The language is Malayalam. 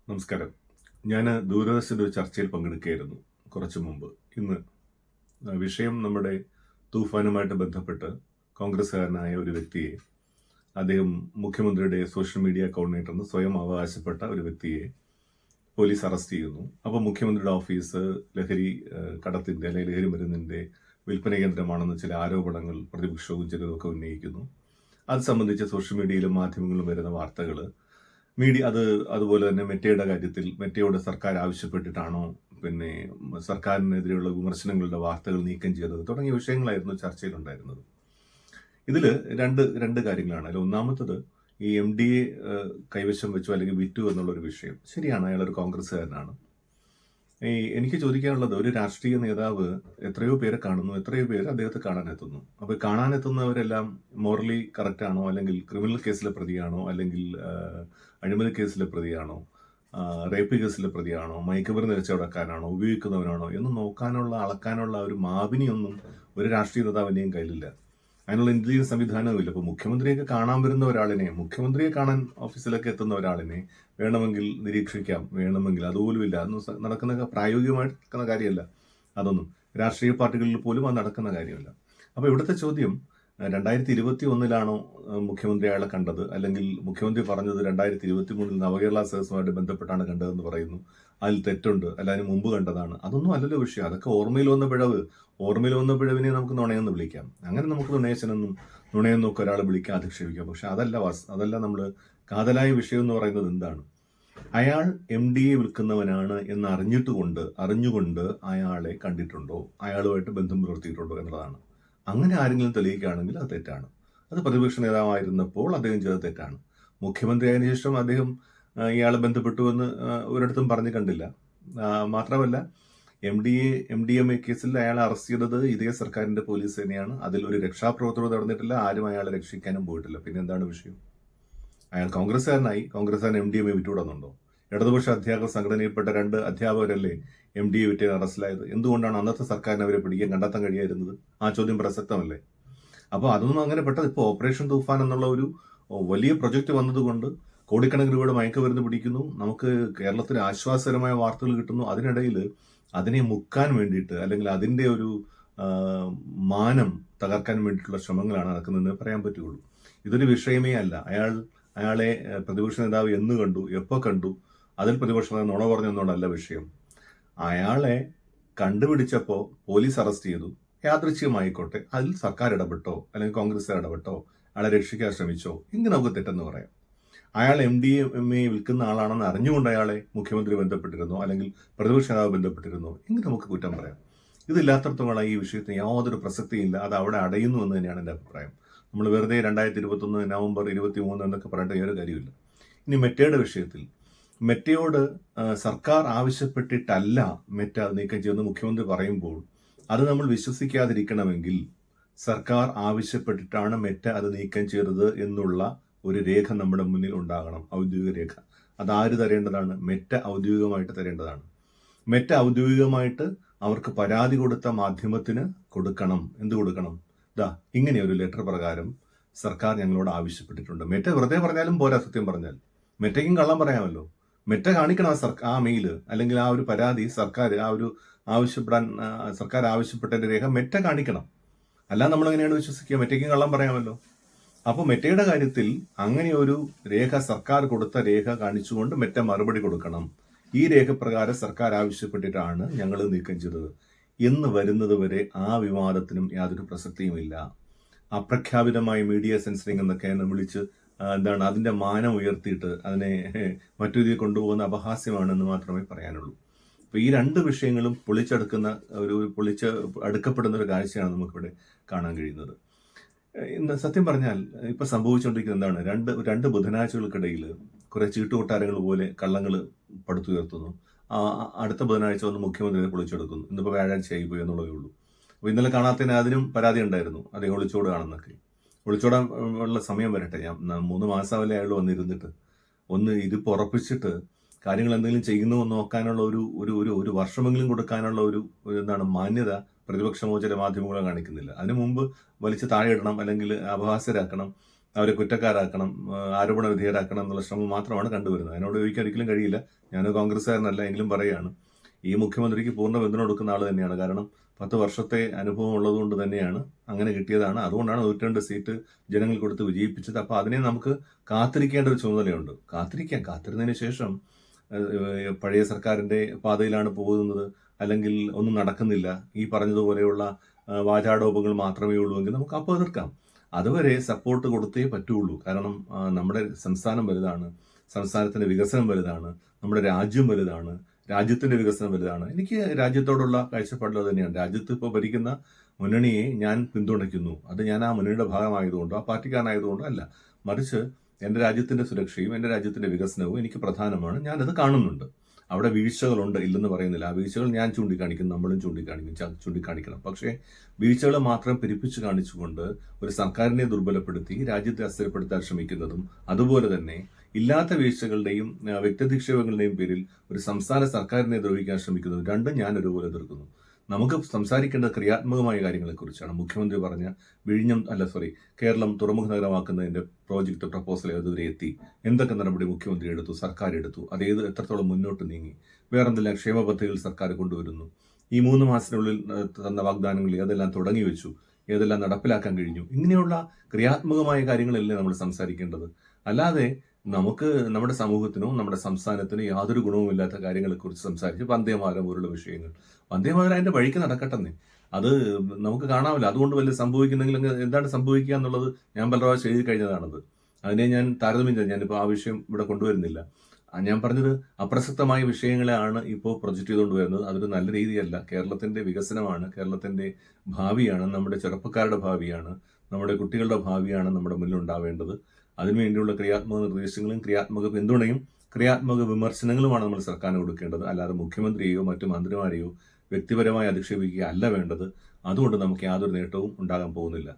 നമസ്കാരം. ഞാൻ ദൂരദർശൻ്റെ ഒരു ചർച്ചയിൽ പങ്കെടുക്കുകയായിരുന്നു കുറച്ചു മുമ്പ്. ഇന്ന് വിഷയം നമ്മുടെ തൂഫാനുമായിട്ട് ബന്ധപ്പെട്ട് കോൺഗ്രസ്സുകാരനായ ഒരു വ്യക്തിയെ, അദ്ദേഹം മുഖ്യമന്ത്രിയുടെ സോഷ്യൽ മീഡിയ കോർഡിനേറ്റർ എന്ന് സ്വയം അവകാശപ്പെട്ട ഒരു വ്യക്തിയെ പോലീസ് അറസ്റ്റ് ചെയ്യുന്നു. അപ്പോൾ മുഖ്യമന്ത്രിയുടെ ഓഫീസ് ലഹരി കടത്തിൻ്റെ അല്ലെങ്കിൽ ലഹരി മരുന്നിൻ്റെ വിൽപ്പന കേന്ദ്രമാണെന്ന് ചില ആരോപണങ്ങൾ പ്രതിപക്ഷവും ചിലരൊക്കെ ഉന്നയിക്കുന്നു. അത് സംബന്ധിച്ച് സോഷ്യൽ മീഡിയയിലും മാധ്യമങ്ങളിലും വരുന്ന വാർത്തകൾ അതുപോലെ തന്നെ മെറ്റയുടെ കാര്യത്തിൽ മെറ്റയോട് സർക്കാർ ആവശ്യപ്പെട്ടിട്ടാണോ സർക്കാരിനെതിരെയുള്ള വിമർശനങ്ങളുടെ വാർത്തകൾ നീക്കം ചെയ്തത് തുടങ്ങിയ വിഷയങ്ങളായിരുന്നു ചർച്ചയിലുണ്ടായിരുന്നത്. ഇതിൽ രണ്ട് കാര്യങ്ങളാണ്. അതിൽ ഒന്നാമത്തത് ഈ MDA കൈവശം വെച്ചു അല്ലെങ്കിൽ വിറ്റു എന്നുള്ളൊരു വിഷയം. ശരിയാണ്, അയാളൊരു കോൺഗ്രസ്സുകാരനാണ്. എനിക്ക് ചോദിക്കാനുള്ളത്, ഒരു രാഷ്ട്രീയ നേതാവ് എത്രയോ പേരെ കാണുന്നു, എത്രയോ പേര് അദ്ദേഹത്തെ കാണാനെത്തുന്നു. അപ്പോൾ കാണാനെത്തുന്നവരെല്ലാം മോറലി കറക്റ്റ് ആണോ, അല്ലെങ്കിൽ ക്രിമിനൽ കേസിലെ പ്രതിയാണോ, അല്ലെങ്കിൽ അഴിമതി കേസിലെ പ്രതിയാണോ, റേപ്പ് കേസിലെ പ്രതിയാണോ, മയക്കുമരുന്ന് കച്ചവടക്കാരാണോ, ഉപയോഗിക്കുന്നവനാണോ എന്ന് നോക്കാനുള്ള അളക്കാനുള്ള ഒരു മാപിനിയൊന്നും ഒരു രാഷ്ട്രീയ നേതാവിൻ്റെയും കയ്യിലില്ല. അതിനുള്ള ഇന്ത്യൻ സംവിധാനവുമില്ല. ഇപ്പോൾ മുഖ്യമന്ത്രിയൊക്കെ കാണാൻ വരുന്ന ഒരാളിനെ, മുഖ്യമന്ത്രിയെ കാണാൻ ഓഫീസിലൊക്കെ എത്തുന്ന ഒരാളിനെ വേണമെങ്കിൽ നിരീക്ഷിക്കാം, വേണമെങ്കിൽ അതുപോലുമില്ല. അതൊന്നും നടക്കുന്ന പ്രായോഗികമായിട്ട് നടക്കുന്ന കാര്യമല്ല. അതൊന്നും രാഷ്ട്രീയ പാർട്ടികളിൽ പോലും അത് നടക്കുന്ന കാര്യമല്ല. അപ്പോൾ ഇവിടുത്തെ ചോദ്യം, 2021 മുഖ്യമന്ത്രി അയാളെ കണ്ടത്, അല്ലെങ്കിൽ മുഖ്യമന്ത്രി പറഞ്ഞത് 2023 നവകേരള സദസ്സുമായിട്ട് ബന്ധപ്പെട്ടാണ് കണ്ടതെന്ന് പറയുന്നു. അതിൽ തെറ്റുണ്ട്, അല്ല അതിന് മുമ്പ് കണ്ടതാണ്. അതൊന്നും അല്ലല്ലോ വിഷയം. അതൊക്കെ ഓർമ്മയിൽ വന്ന പിഴവിനെ നമുക്ക് നുണയെന്ന് വിളിക്കാം. അങ്ങനെ നമുക്ക് നുണയെന്നൊക്കെ ഒരാളെ വിളിക്കാൻ അധിക്ഷേപിക്കാം. പക്ഷെ അതല്ല നമ്മൾ കാതലായ വിഷയം എന്ന് പറയുന്നത് എന്താണ്? അയാൾ MDA വിൽക്കുന്നവനാണ് എന്ന് അറിഞ്ഞുകൊണ്ട് അയാളെ കണ്ടിട്ടുണ്ടോ, അയാളുമായിട്ട് ബന്ധം പുലർത്തിയിട്ടുണ്ടോ എന്നുള്ളതാണ്. അങ്ങനെ ആരെങ്കിലും തെളിയിക്കുകയാണെങ്കിൽ അത് തെറ്റാണ്. അത് പ്രതിപക്ഷ നേതാവായിരുന്നപ്പോൾ അദ്ദേഹം ചെയ്ത തെറ്റാണ്. മുഖ്യമന്ത്രി ആയതിനു ശേഷം അദ്ദേഹം ഇയാളെ ബന്ധപ്പെട്ടുവെന്ന് ഒരിടത്തും പറഞ്ഞു കണ്ടില്ല. മാത്രമല്ല, MDMA കേസിൽ അയാളെ അറസ്റ്റ് ചെയ്തത് ഇതേ സർക്കാരിന്റെ പോലീസ് തന്നെയാണ്. അതിൽ ഒരു രക്ഷാപ്രവർത്തനം നടന്നിട്ടില്ല, ആരും അയാളെ രക്ഷിക്കാനും പോയിട്ടില്ല. പിന്നെ എന്താണ് വിഷയം? അയാൾ കോൺഗ്രസ്സുകാരൻ MDMA വിറ്റുവിടുന്നുണ്ടോ? ഇടതുപക്ഷ അധ്യാപക സംഘടനയിൽപ്പെട്ട 2 അധ്യാപകരല്ലേ MDA വിറ്റ് അറസ്റ്റിലായത്? എന്തുകൊണ്ടാണ് അന്നത്തെ സർക്കാരിന് അവരെ പിടിക്കാൻ കണ്ടെത്താൻ കഴിയായിരുന്നത്? ആ ചോദ്യം പ്രസക്തമല്ലേ? അപ്പോൾ അതൊന്നും അങ്ങനെ പെട്ടത്. ഇപ്പോൾ ഓപ്പറേഷൻ തൂഫാൻ എന്നുള്ള ഒരു വലിയ പ്രൊജക്ട് വന്നതുകൊണ്ട് കോടിക്കണക്കിന് രൂപയുടെ മയക്കുമരുന്ന് പിടിക്കുന്നു, നമുക്ക് കേരളത്തിൽ ആശ്വാസകരമായ വാർത്തകൾ കിട്ടുന്നു. അതിനിടയിൽ അതിനെ മുക്കാൻ വേണ്ടിയിട്ട്, അല്ലെങ്കിൽ അതിൻ്റെ ഒരു മാനം തകർക്കാൻ വേണ്ടിയിട്ടുള്ള ശ്രമങ്ങളാണ് നടക്കുന്നതെന്ന് പറയാൻ പറ്റുള്ളൂ. ഇതൊരു വിഷയമേ അല്ല. അയാളെ പ്രതിപക്ഷ നേതാവ് എന്ന് കണ്ടു, എപ്പോൾ കണ്ടു, അതിൽ പ്രതിപക്ഷ നേതാവ് നുണ പറഞ്ഞെന്നുകൊണ്ടല്ല വിഷയം. അയാളെ കണ്ടുപിടിച്ചപ്പോൾ പോലീസ് അറസ്റ്റ് ചെയ്തു. യാദൃച്ഛികമായിക്കോട്ടെ, അതിൽ സർക്കാർ ഇടപെട്ടോ അല്ലെങ്കിൽ കോൺഗ്രസ് ഇടപെട്ടോ അയാളെ രക്ഷിക്കാൻ ശ്രമിച്ചോ, ഇങ്ങനെ നമുക്ക് തെറ്റെന്ന് പറയാം. അയാൾ MDMA വിൽക്കുന്ന ആളാണെന്ന് അറിഞ്ഞുകൊണ്ട് അയാളെ മുഖ്യമന്ത്രി ബന്ധപ്പെട്ടിരുന്നോ, അല്ലെങ്കിൽ പ്രതിപക്ഷ നേതാവ് ബന്ധപ്പെട്ടിരുന്നോ, ഇങ്ങനെ നമുക്ക് കുറ്റം പറയാം. ഇതില്ലാത്തടത്തോളം ഈ വിഷയത്തിന് യാതൊരു പ്രസക്തിയില്ല. അത് അവിടെ അടയുന്നു എന്ന് തന്നെയാണ് എൻ്റെ അഭിപ്രായം. നമ്മൾ വെറുതെ 2021 നവംബർ 23 എന്നൊക്കെ പറഞ്ഞിട്ട് ഒരു കാര്യമില്ല. ഇനി മെറ്റയുടെ വിഷയത്തിൽ, മെറ്റയോട് സർക്കാർ ആവശ്യപ്പെട്ടിട്ടല്ല മെറ്റ നീക്കം ചെയ്യുന്നത് മുഖ്യമന്ത്രി പറയുമ്പോൾ അത് നമ്മൾ വിശ്വസിക്കാതിരിക്കണമെങ്കിൽ സർക്കാർ ആവശ്യപ്പെട്ടിട്ടാണ് മെറ്റ അത് നീക്കം ചെയ്തത് എന്നുള്ള ഒരു രേഖ നമ്മുടെ മുന്നിൽ ഉണ്ടാകണം, ഔദ്യോഗിക രേഖ. അതാര് തരേണ്ടതാണ്? മെറ്റ ഔദ്യോഗികമായിട്ട് തരേണ്ടതാണ്. മെറ്റ ഔദ്യോഗികമായിട്ട് അവർക്ക് പരാതി കൊടുത്ത മാധ്യമത്തിന് കൊടുക്കണം. എന്ത് കൊടുക്കണം? ഇങ്ങനെ ഒരു ലെറ്റർ പ്രകാരം സർക്കാർ ഞങ്ങളോട് ആവശ്യപ്പെട്ടിട്ടുണ്ട്. മെറ്റ വെറുതെ പറഞ്ഞാലും പോരാ. സത്യം പറഞ്ഞാൽ മെറ്റയ്ക്കും കള്ളം പറയാമല്ലോ. മെറ്റ കാണിക്കണം ആ മെയില്, അല്ലെങ്കിൽ ആ ഒരു പരാതി സർക്കാർ ആവശ്യപ്പെട്ടതിന്റെ രേഖ മെറ്റ കാണിക്കണം. അല്ല നമ്മൾ എങ്ങനെയാണ് വിശ്വസിക്കുക? മെറ്റയ്ക്കും കള്ളം പറയാമല്ലോ. അപ്പോൾ മെറ്റയുടെ കാര്യത്തിൽ അങ്ങനെ ഒരു രേഖ, സർക്കാർ കൊടുത്ത രേഖ കാണിച്ചുകൊണ്ട് മെറ്റ മറുപടി കൊടുക്കണം. ഈ രേഖ പ്രകാരം സർക്കാർ ആവശ്യപ്പെട്ടിട്ടാണ് ഞങ്ങൾ നീക്കം ചെയ്തത് എന്ന് വരുന്നത് വരെ ആ വിവാദത്തിനും യാതൊരു പ്രസക്തിയുമില്ല. അപ്രഖ്യാപിതമായ മീഡിയ സെൻസറിങ് എന്നൊക്കെ വിളിച്ച് അതിന്റെ മാനം ഉയർത്തിയിട്ട് അതിനെ മറ്റു രീതിയിൽ കൊണ്ടുപോകുന്ന അപഹാസ്യമാണെന്ന് മാത്രമേ പറയാനുള്ളൂ. അപ്പോൾ ഈ 2 വിഷയങ്ങളും അടുക്കപ്പെടുന്ന ഒരു കാഴ്ചയാണ് നമുക്കിവിടെ കാണാൻ കഴിയുന്നത്. ഇന്ന് സത്യം പറഞ്ഞാൽ ഇപ്പൊ സംഭവിച്ചുകൊണ്ടിരിക്കുന്നത് എന്താണ്? രണ്ട് ബുധനാഴ്ചകൾക്കിടയിൽ കുറെ ചീട്ടുകൊട്ടാരങ്ങൾ പോലെ കള്ളങ്ങൾ പടുത്തുയർത്തുന്നു. അടുത്ത ബുധനാഴ്ച വന്ന് മുഖ്യമന്ത്രിയെ പൊളിച്ചെടുക്കുന്നു. ഇന്നിപ്പോൾ വ്യാഴാഴ്ചയായി പോയി എന്നുള്ളതേ ഉള്ളൂ. അപ്പോൾ ഇന്നലെ കാണാത്തതിന് അതിനും പരാതി ഉണ്ടായിരുന്നു, അദ്ദേഹം ഒളിച്ചോടുകയാണെന്നൊക്കെ. ഒളിച്ചോടാൻ ഉള്ള സമയം വരട്ടെ. ഞാൻ 3 മാസമല്ലേ അയാൾ വന്നിരുന്നിട്ട് ഒന്ന് ഇതിപ്പോൾ ഉറപ്പിച്ചിട്ട് കാര്യങ്ങൾ എന്തെങ്കിലും ചെയ്യുന്നു നോക്കാനുള്ള ഒരു വർഷമെങ്കിലും കൊടുക്കാനുള്ള ഒരു മാന്യത പ്രതിപക്ഷമോ ചില മാധ്യമങ്ങളോ കാണിക്കുന്നില്ല. അതിനു മുമ്പ് വലിച്ച് താഴെ ഇടണം, അല്ലെങ്കിൽ അപഹാസ്യരാക്കണം, അവരെ കുറ്റക്കാരാക്കണം, ആരോപണ വിധേയരാക്കണം എന്നുള്ള ശ്രമം മാത്രമാണ് കണ്ടുവരുന്നത്. അതിനോട് ചോദിക്കാൻ ഒരിക്കലും കഴിയില്ല. ഞാൻ കോൺഗ്രസ്സുകാരനല്ല, എങ്കിലും പറയുകയാണ്, ഈ മുഖ്യമന്ത്രിക്ക് പൂർണ്ണ പിന്തുണ കൊടുക്കുന്ന ആൾ തന്നെയാണ്. കാരണം 10 വർഷത്തെ അനുഭവം ഉള്ളതുകൊണ്ട് തന്നെയാണ് അങ്ങനെ കിട്ടിയതാണ്. അതുകൊണ്ടാണ് 102 സീറ്റ് ജനങ്ങൾ കൊടുത്ത് വിജയിപ്പിച്ചത്. അപ്പോൾ അതിനെ നമുക്ക് കാത്തിരിക്കേണ്ട ഒരു ചുമതലയുണ്ട്. കാത്തിരുന്നതിന് ശേഷം പഴയ സർക്കാരിന്റെ പാതയിലാണ് പോകുന്നത്, അല്ലെങ്കിൽ ഒന്നും നടക്കുന്നില്ല, ഈ പറഞ്ഞതുപോലെയുള്ള വാചാടോപങ്ങൾ മാത്രമേ ഉള്ളൂ എങ്കിൽ നമുക്ക് അപ്പോൾ എതിർക്കാം. അതുവരെ സപ്പോർട്ട് കൊടുത്തേ പറ്റുള്ളൂ. കാരണം നമ്മുടെ സംസ്ഥാനം വലുതാണ്, സംസ്ഥാനത്തിന്റെ വികസനം വലുതാണ്, നമ്മുടെ രാജ്യം വലുതാണ്, രാജ്യത്തിന്റെ വികസനം വലുതാണ്. എനിക്ക് രാജ്യത്തോടുള്ള കാഴ്ചപ്പാടിൽ തന്നെയാണ്. രാജ്യത്ത് ഇപ്പോൾ ഭരിക്കുന്ന മുന്നണിയെ ഞാൻ പിന്തുണയ്ക്കുന്നു. അത് ഞാൻ ആ മുന്നണിയുടെ ഭാഗമായതുകൊണ്ടോ ആ പാർട്ടിക്കാരനായതുകൊണ്ടോ അല്ല, മറിച്ച് എൻ്റെ രാജ്യത്തിന്റെ സുരക്ഷയും എൻ്റെ രാജ്യത്തിന്റെ വികസനവും എനിക്ക് പ്രധാനമാണ്. ഞാനത് കാണുന്നുണ്ട്. അവിടെ വീഴ്ചകളുണ്ട്, ഇല്ലെന്ന് പറയുന്നില്ല. ആ വീഴ്ചകൾ ഞാൻ ചൂണ്ടിക്കാണിക്കും, നമ്മളും ചൂണ്ടിക്കാണിക്കണം. പക്ഷേ വീഴ്ചകളെ മാത്രം പെരുപ്പിച്ച് കാണിച്ചുകൊണ്ട് ഒരു സർക്കാരിനെ ദുർബലപ്പെടുത്തി രാജ്യത്തെ അസ്ഥിരപ്പെടുത്താൻ ശ്രമിക്കുന്നതും, അതുപോലെ തന്നെ ഇല്ലാത്ത വീഴ്ചകളുടെയും വ്യക്തിധിക്ഷേപങ്ങളുടെയും പേരിൽ ഒരു സംസ്ഥാന സർക്കാരിനെ ദ്രോഹിക്കാൻ ശ്രമിക്കുന്നതും രണ്ടും ഞാൻ ഒരുപോലെ എതിർക്കുന്നു. നമുക്ക് സംസാരിക്കേണ്ട ക്രിയാത്മകമായ കാര്യങ്ങളെക്കുറിച്ചാണ്. മുഖ്യമന്ത്രി പറഞ്ഞ കേരളം തുറമുഖ നഗരമാക്കുന്നതിന്റെ പ്രോജക്റ്റ് പ്രപ്പോസൽ അതുവരെ എത്തി, എന്തൊക്കെ നടപടി മുഖ്യമന്ത്രി എടുത്തു, സർക്കാർ എടുത്തു, അത് എത്രത്തോളം മുന്നോട്ട് നീങ്ങി, വേറെന്തെല്ലാം ക്ഷേമ പദ്ധതികൾ സർക്കാർ കൊണ്ടുവരുന്നു, ഈ 3 മാസത്തിനുള്ളിൽ തന്ന വാഗ്ദാനങ്ങൾ ഏതെല്ലാം തുടങ്ങി വെച്ചു, ഏതെല്ലാം നടപ്പിലാക്കാൻ കഴിഞ്ഞു, ഇങ്ങനെയുള്ള ക്രിയാത്മകമായ കാര്യങ്ങളല്ലേ നമ്മൾ സംസാരിക്കേണ്ടത്. അല്ലാതെ നമുക്ക് നമ്മുടെ സമൂഹത്തിനോ നമ്മുടെ സംസ്ഥാനത്തിനോ യാതൊരു ഗുണവുമില്ലാത്ത കാര്യങ്ങളെക്കുറിച്ച് സംസാരിച്ച് വന്ദേമാതരം പോലുള്ള വിഷയങ്ങൾ, വന്ദേമാതരം അതിന്റെ വഴിക്ക് നടക്കട്ടെന്നേ, അത് നമുക്ക് കാണാമല്ലോ. അതുകൊണ്ട് വല്ല സംഭവിക്കുന്നെങ്കിൽ എന്താണ് സംഭവിക്കുക എന്നുള്ളത് ഞാൻ പല പ്രാവശ്യം എഴുതി കഴിഞ്ഞതാണത്. അതിനെ ഞാൻ താരതമ്യം ചെയ്തു. ഞാനിപ്പോൾ ആ വിഷയം ഇവിടെ കൊണ്ടുവരുന്നില്ല. ഞാൻ പറഞ്ഞത് അപ്രസക്തമായ വിഷയങ്ങളെയാണ് ഇപ്പോൾ പ്രൊജക്റ്റ് ചെയ്തുകൊണ്ട് വരുന്നത്. അതൊരു നല്ല രീതിയല്ല. കേരളത്തിന്റെ വികസനമാണ്, കേരളത്തിന്റെ ഭാവിയാണ്, നമ്മുടെ ചെറുപ്പക്കാരുടെ ഭാവിയാണ്, നമ്മുടെ കുട്ടികളുടെ ഭാവിയാണ് നമ്മുടെ മുന്നിൽ ഉണ്ടാവേണ്ടത്. അതിനുവേണ്ടിയുള്ള ക്രിയാത്മക നിർദ്ദേശങ്ങളും ക്രിയാത്മക പിന്തുണയും ക്രിയാത്മക വിമർശനങ്ങളുമാണ് നമ്മൾ സർക്കാരിന് കൊടുക്കേണ്ടത്. അല്ലാതെ മുഖ്യമന്ത്രിയെയോ മറ്റു മന്ത്രിമാരെയോ വ്യക്തിപരമായി അധിക്ഷേപിക്കുക അല്ല വേണ്ടത്. അതുകൊണ്ട് നമുക്ക് യാതൊരു നേട്ടവും ഉണ്ടാകാൻ പോകുന്നില്ല.